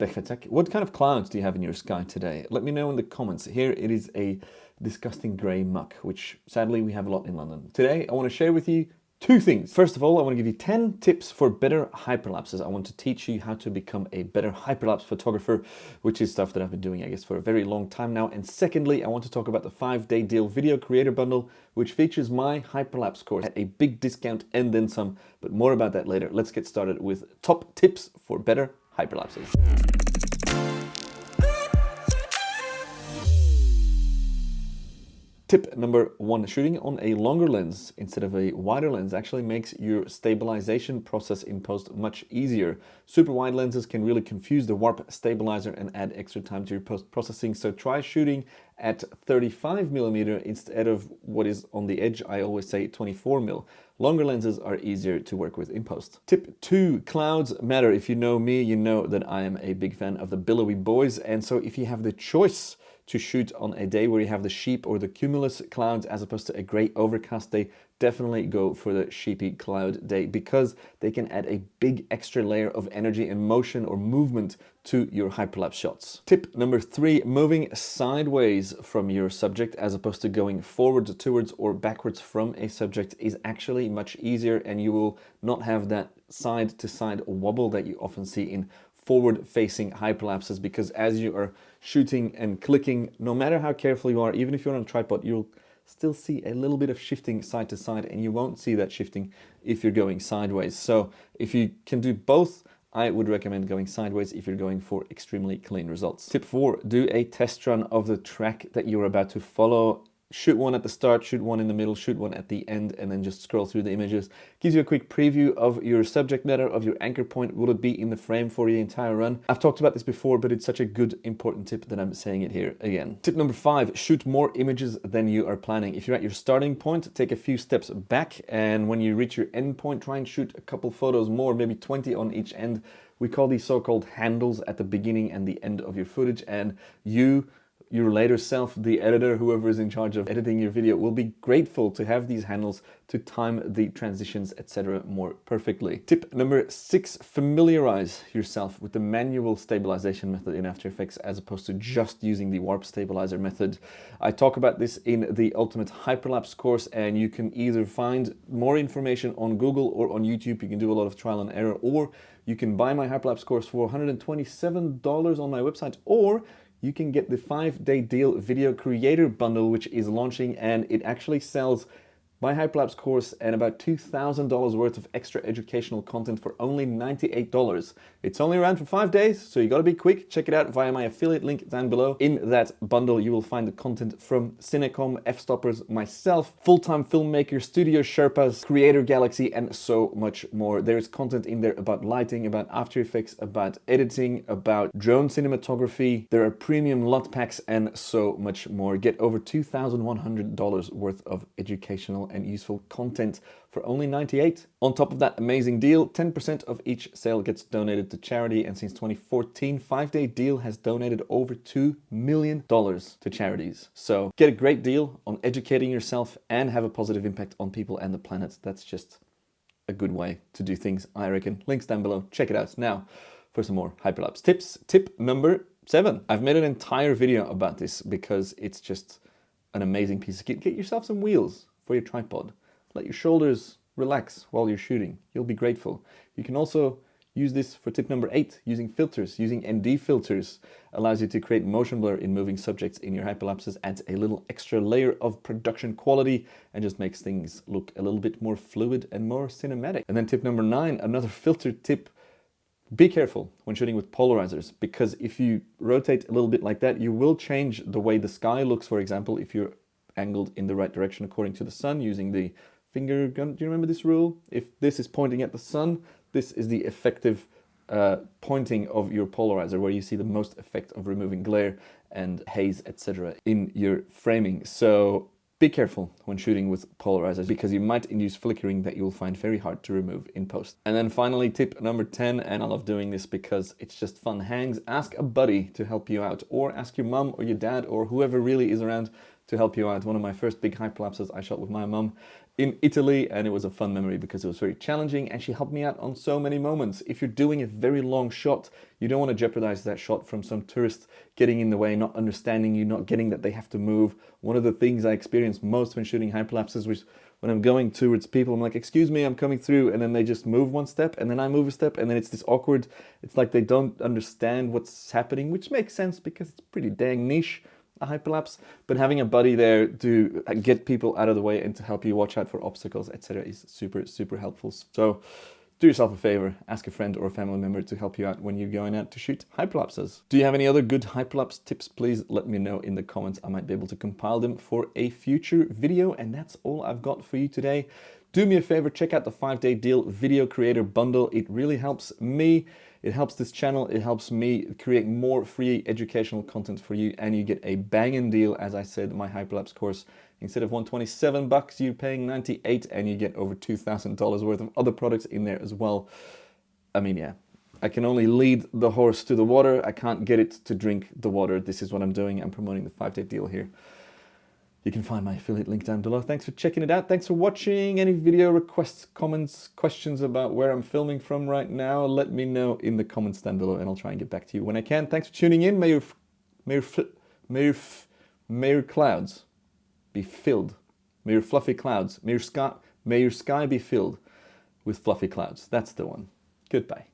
Vandeputte. What kind of clouds do you have in your sky today? Let me know in the comments. Here it is a disgusting grey muck, which sadly we have a lot in London. Today I want to share with you two things. First of all, I want to give you 10 tips for better hyperlapses. I want to teach you how to become a better hyperlapse photographer, which is stuff that I've been doing, I guess, for a very long time now. And secondly, I want to talk about the 5-day deal video creator bundle, which features my hyperlapse course at a big discount and then some, but more about that later. Let's get started with top tips for better hyperlapses. Tip number 1, shooting on a longer lens instead of a wider lens actually makes your stabilization process in post much easier. Super wide lenses can really confuse the warp stabilizer and add extra time to your post processing, so try shooting at 35mm instead of what is on the edge, I always say 24mm. Longer lenses are easier to work with in post. Tip 2, clouds matter. If you know me, you know that I am a big fan of the billowy boys, and so if you have the choice to shoot on a day where you have the sheep or the cumulus clouds as opposed to a grey overcast day, definitely go for the sheepy cloud day because they can add a big extra layer of energy and motion or movement to your hyperlapse shots. Tip number 3, moving sideways from your subject as opposed to going forwards towards or backwards from a subject is actually much easier, and you will not have that side to side wobble that you often see in forward-facing hyperlapses, because as you are shooting and clicking, no matter how careful you are, even if you're on a tripod, you'll still see a little bit of shifting side to side, and you won't see that shifting if you're going sideways. So if you can do both, I would recommend going sideways if you're going for extremely clean results. Tip 4, do a test run of the track that you're about to follow. Shoot one at the start, shoot one in the middle, shoot one at the end, and then just scroll through the images. Gives you a quick preview of your subject matter, of your anchor point. Will it be in the frame for the entire run? I've talked about this before, but it's such a good, important tip that I'm saying it here again. Tip number 5, shoot more images than you are planning. If you're at your starting point, take a few steps back, and when you reach your end point, try and shoot a couple photos more, maybe 20 on each end. We call these so-called handles at the beginning and the end of your footage, and your later self, the editor, whoever is in charge of editing your video, will be grateful to have these handles to time the transitions, etc. more perfectly. Tip number 6, familiarize yourself with the manual stabilization method in After Effects as opposed to just using the warp stabilizer method. I talk about this in the Ultimate Hyperlapse course, and you can either find more information on Google or on YouTube. You can do a lot of trial and error, or you can buy my Hyperlapse course for $127 on my website, or you can get the 5-day deal video creator bundle, which is launching, and it actually sells my hyperlapse course and about $2,000 worth of extra educational content for only $98. It's only around for 5 days, so you gotta be quick. Check it out via my affiliate link down below. In that bundle, you will find the content from Cinecom, F-Stoppers, myself, full-time filmmaker, studio Sherpas, Creator Galaxy, and so much more. There is content in there about lighting, about After Effects, about editing, about drone cinematography. There are premium LUT packs and so much more. Get over $2,100 worth of educational and useful content for only $98. On top of that amazing deal, 10% of each sale gets donated to charity, and since 2014, 5-day deal has donated over $2 million to charities. So get a great deal on educating yourself and have a positive impact on people and the planet. That's just a good way to do things, I reckon. Links down below, check it out. Now for some more hyperlapse tips. Tip number 7. I've made an entire video about this because it's just an amazing piece of kit. Get yourself some wheels for your tripod. Let your shoulders relax while you're shooting. You'll be grateful. You can also use this for tip number 8, using filters. Using ND filters allows you to create motion blur in moving subjects in your hyperlapses, adds a little extra layer of production quality, and just makes things look a little bit more fluid and more cinematic. And then tip number 9, another filter tip. Be careful when shooting with polarizers, because if you rotate a little bit like that, you will change the way the sky looks. For example, if you're angled in the right direction according to the sun using the finger gun. Do you remember this rule? If this is pointing at the sun, this is the effective pointing of your polarizer, where you see the most effect of removing glare and haze, etc. in your framing. So be careful when shooting with polarizers, because you might induce flickering that you'll find very hard to remove in post. And then finally, tip number 10, and I love doing this because it's just fun hangs. Ask a buddy to help you out, or ask your mum or your dad or whoever really is around to help you out. One of my first big hyperlapses I shot with my mum, in Italy, and it was a fun memory because it was very challenging, and she helped me out on so many moments. If you're doing a very long shot, you don't want to jeopardize that shot from some tourist getting in the way, not understanding you, not getting that they have to move. One of the things I experience most when shooting hyperlapses was when I'm going towards people, I'm like, excuse me, I'm coming through, and then they just move one step, and then I move a step, and then it's this awkward, it's like they don't understand what's happening, which makes sense because it's pretty dang niche, a hyperlapse, but having a buddy there to get people out of the way and to help you watch out for obstacles, etc. is super, super helpful. So do yourself a favor, ask a friend or a family member to help you out when you're going out to shoot hyperlapses. Do you have any other good hyperlapse tips? Please let me know in the comments. I might be able to compile them for a future video. And that's all I've got for you today. Do me a favor, check out the 5-day deal video creator bundle. It really helps me. It helps this channel. It helps me create more free educational content for you. And you get a banging deal. As I said, my hyperlapse course, instead of $127, you're paying $98, and you get over $2,000 worth of other products in there as well. I mean, yeah, I can only lead the horse to the water. I can't get it to drink the water. This is what I'm doing. I'm promoting the 5-day deal here. You can find my affiliate link down below. Thanks for checking it out. Thanks for watching. Any video requests, comments, questions about where I'm filming from right now, let me know in the comments down below, and I'll try and get back to you when I can. Thanks for tuning in. May your clouds be filled. May your fluffy clouds, may your sky be filled with fluffy clouds. That's the one. Goodbye.